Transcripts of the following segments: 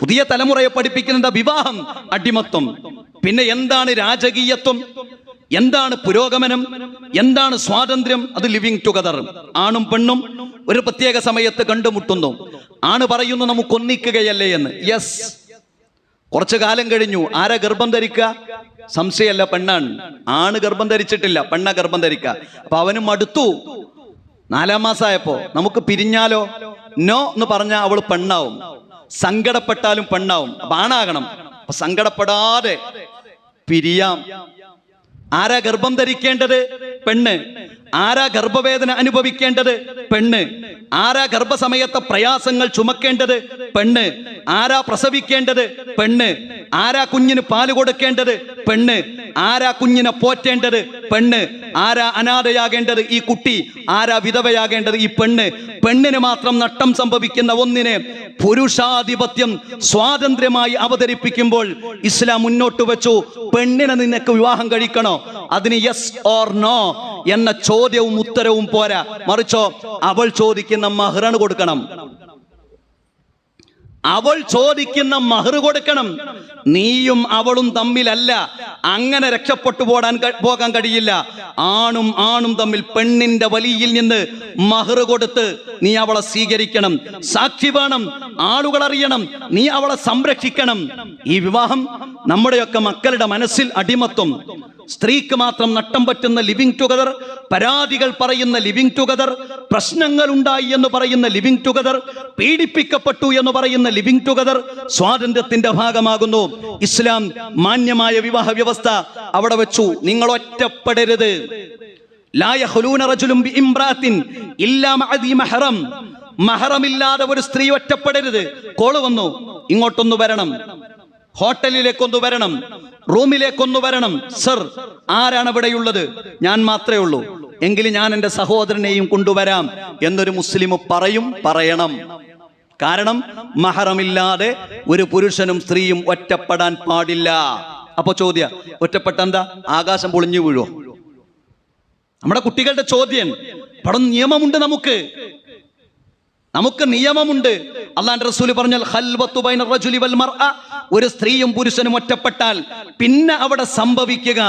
പുതിയ തലമുറയെ പഠിപ്പിക്കുന്നത് വിവാഹം അടിമത്വം. പിന്നെ എന്താണ് രാജകീയത്വം, എന്താണ് പുരോഗമനം, എന്താണ് സ്വാതന്ത്ര്യം? അത് ലിവിങ് ടുഗദർ. ആണും പെണ്ണും ഒരു പ്രത്യേക സമയത്ത് കണ്ടുമുട്ടുന്നു. ആണ് പറയുന്നു നമുക്കൊന്നിക്കുകയല്ലേ എന്ന്. യെസ്, കുറച്ചു കാലം കഴിഞ്ഞു ആരാ ഗർഭം ധരിക്കുക? സംശയമല്ല, പെണ്ണാണ്. ആണ് ഗർഭം ധരിച്ചിട്ടില്ല, പെണ്ണ ഗർഭം ധരിക്കുക. അപ്പൊ അവനും മടുത്തു. 4-ാം മാസമായപ്പോ നമുക്ക് പിരിഞ്ഞാലോ? നോ എന്ന് പറഞ്ഞാൽ അവള് പെണ്ണാവും. സങ്കടപ്പെട്ടാലും പെണ്ണാവും. അപ്പൊ ആണാകണം. അപ്പൊ സങ്കടപ്പെടാതെ പിരിയാം. ആരാ ഗർഭം ധരിക്കേണ്ടത്? പെണ്ണ്. ആരാ ഗർഭവേദന അനുഭവിക്കേണ്ടത്? പെണ്ണ്. ആരാ ഗർഭസമയത്തെ പ്രയാസങ്ങൾ ചുമക്കേണ്ടത്? പെണ്ണ്. ആരാ പ്രസവിക്കേണ്ടത്? പെണ്ണ്. ആരാ കുഞ്ഞിന് പാല് കൊടുക്കേണ്ടത്? പെണ്ണ്. ആരാ കുഞ്ഞിനെ പോറ്റേണ്ടത്? പെണ്ണ്. ആരാ അനാഥയാകേണ്ടത്? ഈ കുട്ടി. ആരാ വിധവയാകേണ്ടത്? ഈ പെണ്ണ്. പെണ്ണിന് മാത്രം നഷ്ടം സംഭവിക്കുന്ന ഒന്നിനെ പുരുഷാധിപത്യം സ്വാതന്ത്ര്യമായി അവതരിപ്പിക്കുമ്പോൾ ഇസ്ലാം മുന്നോട്ട് വെച്ചു, പെണ്ണിനെ നിനക്ക് വിവാഹം കഴിക്കണോ? അതിന് യെസ് ഓർ നോ എന്ന ചോദ്യവും ഉത്തരവും പോരാ, മറിച്ചോ അവൾ ചോദിക്കുന്ന മഹ്റാണ് കൊടുക്കണം. അവൾ ചോദിക്കുന്ന മഹർ കൊടുക്കണം. നീയും അവളും തമ്മിലല്ല, അങ്ങനെ രക്ഷപ്പെട്ടു പോകാൻ കഴിയില്ല. ആണും തമ്മിൽ പെണ്ണിന്റെ വലിയിൽ നിന്ന് മഹർ കൊടുത്ത് നീ അവളെ സ്വീകരിക്കണം. സാക്ഷി വേണം, ആളുകൾ അറിയണം, നീ അവളെ സംരക്ഷിക്കണം. ഈ വിവാഹം നമ്മുടെയൊക്കെ മക്കളുടെ മനസ്സിൽ അടിമത്വം, സ്ത്രീക്ക് മാത്രം നട്ടം പറ്റുന്ന ലിവിങ് ടുഗദർ, പരാതികൾ പറയുന്ന ലിവിങ് ടുഗദർ, പ്രശ്നങ്ങൾ ഉണ്ടായി എന്ന് പറയുന്ന ലിവിങ് ടുഗദർ, പീഡിപ്പിക്കപ്പെട്ടു എന്ന് പറയുന്ന ലിവിങ് ടുഗദർ സ്വാതന്ത്ര്യത്തിന്റെ ഭാഗമാകുന്നു. ഇസ്ലാം മാന്യമായ വിവാഹ വ്യവസ്ഥ അവിടെ വെച്ചു. നിങ്ങൾ ഒറ്റപ്പെടരുത്. ലാ യഖ്ലൂന റജുലുൻ ബിഇംറാത്തിൻ ഇല്ലാ മഅദി മഹ്റം. മഹ്റമില്ലാതെ ഒരു സ്ത്രീ ഒറ്റപ്പെടരുത്. കോള് വന്നു, ഇങ്ങോട്ടൊന്ന് വരണം, ഹോട്ടലിലേക്കൊന്നു വരണം, റൂമിലേക്കൊന്നു വരണം. സർ, ആരാണ് ഇവിടെയുള്ളത്? ഞാൻ മാത്രമേ ഉള്ളൂ. എങ്കിൽ ഞാൻ എൻ്റെ സഹോദരനെയും കൊണ്ടുവരാം എന്നൊരു മുസ്ലിം പറയണം. കാരണം മഹറമില്ലാതെ ഒരു പുരുഷനും സ്ത്രീയും ഒറ്റപ്പെടാൻ പാടില്ല. അപ്പൊ ചോദ്യം, ഒറ്റപ്പെട്ട എന്താ? ആകാശം പൊളിഞ്ഞു വീഴോ? നമ്മുടെ കുട്ടികളുടെ ചോദ്യം. പടം നിയമമുണ്ട്, നമുക്ക് നിയമമുണ്ട്. അല്ലാഹുവിന്റെ റസൂൽ പറഞ്ഞാൽ ഖൽവത്തു ബൈന റജുലി വൽ മർഅ, ഒരു സ്ത്രീയും പുരുഷനും ഒറ്റപ്പെട്ടാൽ പിന്നെ അവിടെ സംഭവിക്കുക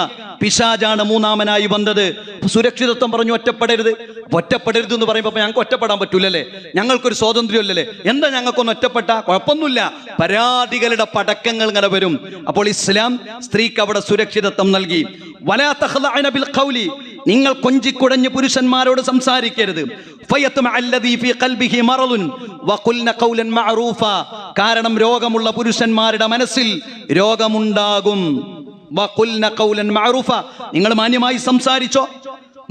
പിശാചാണ് മൂന്നാമനായി വന്നത്. സുരക്ഷിതത്വം പറഞ്ഞു ഒറ്റപ്പെടരുത്. ഒറ്റപ്പെടരുത് എന്ന് പറയുമ്പോൾ ഞങ്ങൾക്ക് ഒറ്റപ്പെടാൻ പറ്റൂലല്ലേ, ഞങ്ങൾക്കൊരു സ്വാതന്ത്ര്യമില്ലല്ലേ? എന്താ ഞങ്ങൾക്കൊന്ന് ഒറ്റപ്പെട്ട? കുഴപ്പമൊന്നുമില്ല, പരാതികളുടെ പടക്കങ്ങൾ ഇങ്ങനെ വരും. അപ്പോൾ ഇസ്ലാം സ്ത്രീക്ക് അവിടെ സുരക്ഷിതത്വം നൽകി. വലാ തഖ്ലഅന ബിൽ ഖൗലി, നിങ്ങൾ കൊഞ്ചിക്കുടഞ്ഞ് പുരുഷന്മാരോട് സംസാരിക്കരുത്. കാരണം രോഗമുള്ള പുരുഷന്മാരുടെ മനസ്സിൽ രോഗമുണ്ടാകും. നിങ്ങൾ മാന്യമായി സംസാരിച്ചോ,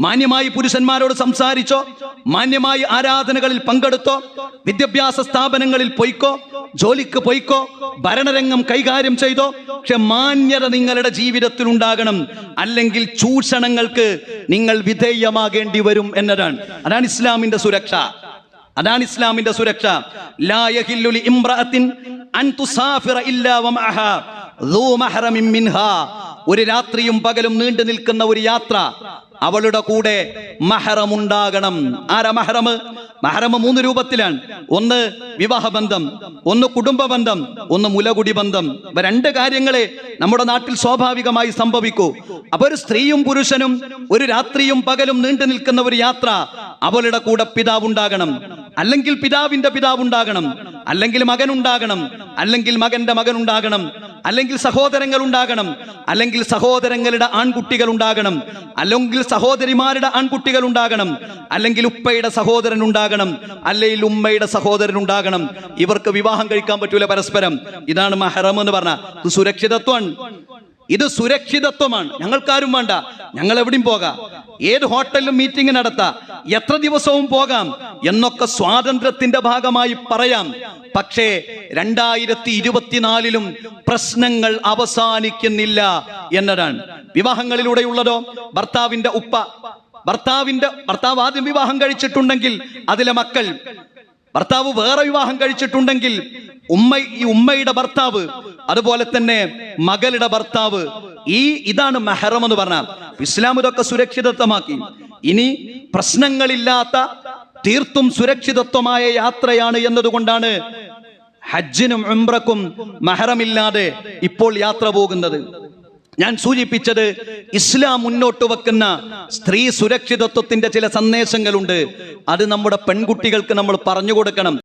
മാന്യമായി പുരുഷന്മാരോട് സംസാരിച്ചോ, മാന്യമായി ആരാധനകളിൽ പങ്കെടുത്തോ, വിദ്യാഭ്യാസ സ്ഥാപനങ്ങളിൽ പോയിക്കോ, ജോലിക്ക് പോയിക്കോ, ഭരണരംഗം കൈകാര്യം ചെയ്തോ. പക്ഷെ മാന്യത നിങ്ങളുടെ ജീവിതത്തിൽ ഉണ്ടാകണം, അല്ലെങ്കിൽ ചൂഷണങ്ങൾക്ക് നിങ്ങൾ വിധേയമാകേണ്ടി വരും എന്നതാണ്. അതാണ് ഇസ്ലാമിന്റെ സുരക്ഷ. ലാ യഹില്ലു ലി ഇംറഅത്തിൻ അൻ തുസാഫിറ ഇല്ലാ വമഅഹാ ദൂ മഹ്റമിൻ മിൻഹാ. ഒരു രാത്രിയും പകലും നീണ്ടു നിൽക്കുന്ന ഒരു യാത്ര, അവളുടെ കൂടെ മഹ്റം ഉണ്ടാകണം. ആരാ മഹ്റം? മഹ്റം 3 രൂപത്തിലാണ്. ഒന്ന് വിവാഹബന്ധം, ഒന്ന് കുടുംബ ബന്ധം, ഒന്ന് മുലകുടി ബന്ധം. ഇവ 2 കാര്യങ്ങളെ നമ്മുടെ നാട്ടിൽ സ്വാഭാവികമായി സംഭവിക്കൂ. അപ്പൊ ഒരു സ്ത്രീയും പുരുഷനും ഒരു രാത്രിയും പകലും നീണ്ടു നിൽക്കുന്ന ഒരു യാത്ര, അവളുടെ കൂടെ പിതാവുണ്ടാകണം, അല്ലെങ്കിൽ പിതാവിന്റെ പിതാവുണ്ടാകണം, അല്ലെങ്കിൽ മകനുണ്ടാകണം, അല്ലെങ്കിൽ മകന്റെ മകനുണ്ടാകണം, അല്ലെങ്കിൽ സഹോദരങ്ങൾ ഉണ്ടാകണം, അല്ലെങ്കിൽ സഹോദരങ്ങളുടെ ആൺകുട്ടികൾ ഉണ്ടാകണം, അല്ലെങ്കിൽ സഹോദരിമാരുടെ ആൺകുട്ടികൾ ഉണ്ടാകണം, അല്ലെങ്കിൽ ഉപ്പയുടെ സഹോദരൻ ഉണ്ടാകണം, അല്ലെങ്കിൽ ഉമ്മയുടെ സഹോദരൻ ഉണ്ടാകണം. ഇവർക്ക് വിവാഹം കഴിക്കാൻ പറ്റൂല പരസ്പരം. ഇതാണ് മഹ്റം എന്ന് പറഞ്ഞ. ഇത് സുരക്ഷിതത്വമാണ്. ഞങ്ങൾക്കാരും വേണ്ട, ഞങ്ങൾ എവിടെയും പോകാം, ഏത് ഹോട്ടലിലും മീറ്റിംഗ് നടത്താം, എത്ര ദിവസവും പോകാം എന്നൊക്കെ സ്വാതന്ത്ര്യത്തിന്റെ ഭാഗമായി പറയാം. പക്ഷേ 2024 പ്രശ്നങ്ങൾ അവസാനിക്കുന്നില്ല എന്നതാണ്. വിവാഹങ്ങളിലൂടെയുള്ളതോ ഭർത്താവിന്റെ ഉപ്പ, ഭർത്താവ് ആദ്യം വിവാഹം കഴിച്ചിട്ടുണ്ടെങ്കിൽ അതിലെ മക്കൾ, ഭർത്താവ് വേറെ വിവാഹം കഴിച്ചിട്ടുണ്ടെങ്കിൽ ഉമ്മയുടെ ഭർത്താവ്, അതുപോലെ തന്നെ മകളുടെ ഭർത്താവ്. ഇതാണ് മഹ്റം എന്ന് പറഞ്ഞാൽ. ഇസ്ലാം ഇതൊക്കെ സുരക്ഷിതത്വമാക്കി. ഇനി പ്രശ്നങ്ങളില്ലാത്ത തീർത്തും സുരക്ഷിതത്വമായ യാത്രയാണ് എന്നതുകൊണ്ടാണ് ഹജ്ജിനും ഉംറക്കും മഹറമില്ലാതെ ഇപ്പോൾ യാത്ര പോകുന്നത്. ഞാൻ സൂചിപ്പിച്ചത് ഇസ്ലാം മുന്നോട്ട് വെക്കുന്ന സ്ത്രീ സുരക്ഷിതത്വത്തിന്റെ ചില സന്ദേശങ്ങളുണ്ട്. അത് നമ്മുടെ പെൺകുട്ടികൾക്ക് നമ്മൾ പറഞ്ഞു കൊടുക്കണം.